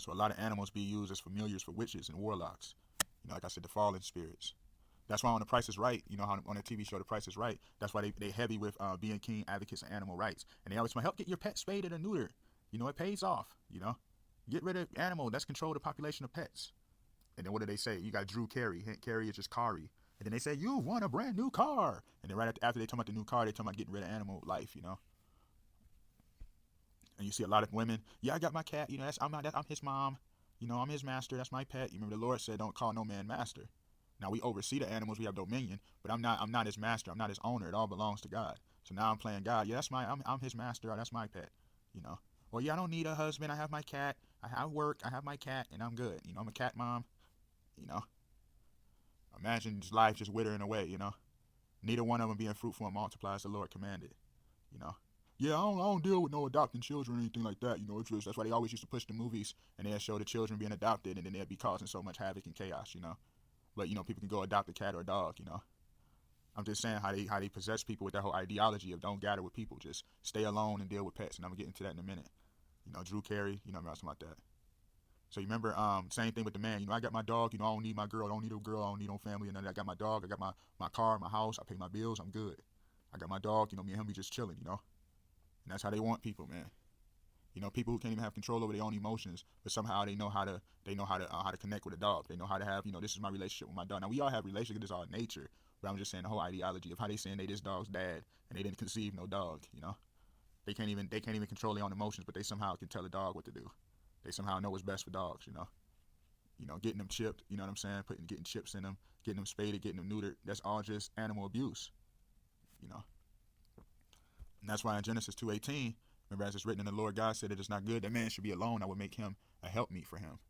So a lot of animals be used as familiars for witches and warlocks. Like I said, the fallen spirits. That's why on The Price is Right, how on the TV show The Price is Right, that's why they heavy with being keen advocates of animal rights. And they always want to help get your pet spayed or neutered. It pays off, Get rid of animal. Let's control the population of pets. And then what do they say? You got Drew Carey. Carey is just Kari. And then they say, you want a brand new car. And then right after they talk about the new car, they talk about getting rid of animal life, And you see a lot of women, yeah, I got my cat, I'm his mom. I'm his master. That's my pet. You remember the Lord said, don't call no man master. Now we oversee the animals, we have dominion, but I'm not his master. I'm not his owner. It all belongs to God. So now I'm playing God. Yeah, I'm his master. That's my pet. Well, yeah, I don't need a husband. I have my cat. I work. I have my cat, and I'm good. I'm a cat mom. Imagine just life just withering away. Neither one of them being fruitful and multiply as the Lord commanded. You know. Yeah, I don't deal with no adopting children or anything like that. It's just, that's why they always used to push the movies and they'd show the children being adopted and then they'd be causing so much havoc and chaos. But people can go adopt a cat or a dog. I'm just saying how they possess people with that whole ideology of don't gather with people, just stay alone and deal with pets. And I'm gonna get into that in a minute. Drew Carey, I'm talking about that. So you remember, same thing with the man. I got my dog. I don't need my girl. I don't need a girl. I don't need no family. And then I got my dog. I got my car, my house. I pay my bills. I'm good. I got my dog. Me and him, we just chilling. And that's how they want people, man. People who can't even have control over their own emotions, but somehow they know how to connect with a dog. They know how to have, this is my relationship with my dog. Now we all have relationships. This is our nature. But I'm just saying the whole ideology of how they saying they this dog's dad and they didn't conceive no dog. They can't even control their own emotions, but they somehow can tell a dog what to do. They somehow know what's best for dogs. Getting them chipped. You know what I'm saying? Getting chips in them, getting them spaded, getting them neutered. That's all just animal abuse. And that's why in Genesis 2:18, remember as it's written, and the Lord God said it is not good that man should be alone. I would make him a helpmeet for him.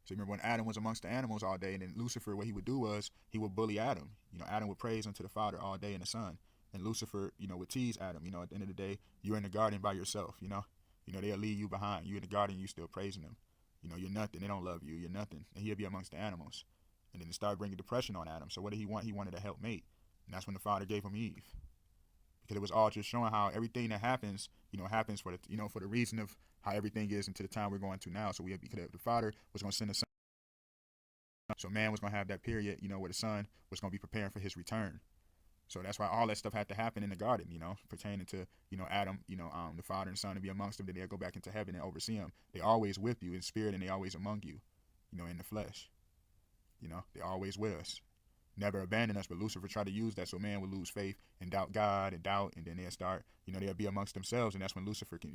So remember when Adam was amongst the animals all day, and then Lucifer, what he would do was he would bully Adam. Adam would praise unto the Father all day and the Son. And Lucifer, would tease Adam. At the end of the day, you're in the garden by yourself. They'll leave you behind. You're in the garden, you still praising them. You're nothing. They don't love you. You're nothing. And he'll be amongst the animals. And then it started bringing depression on Adam. So what did he want? He wanted a helpmate. And that's when the Father gave him Eve. Because it was all just showing how everything that happens, happens for the, for the reason of how everything is into the time we're going to now. So because the Father was going to send the Son. So man was going to have that period, where the Son was going to be preparing for his return. So that's why all that stuff had to happen in the garden, pertaining to, Adam, the Father and Son to be amongst them. Then they'll go back into heaven and oversee them. They're always with you in spirit and they're always among you, in the flesh. They're always with us. Never abandon us, but Lucifer tried to use that so man would lose faith and doubt God and then they'll start, they'll be amongst themselves. And that's when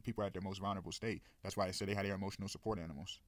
people are at their most vulnerable state. That's why they say they had their emotional support animals.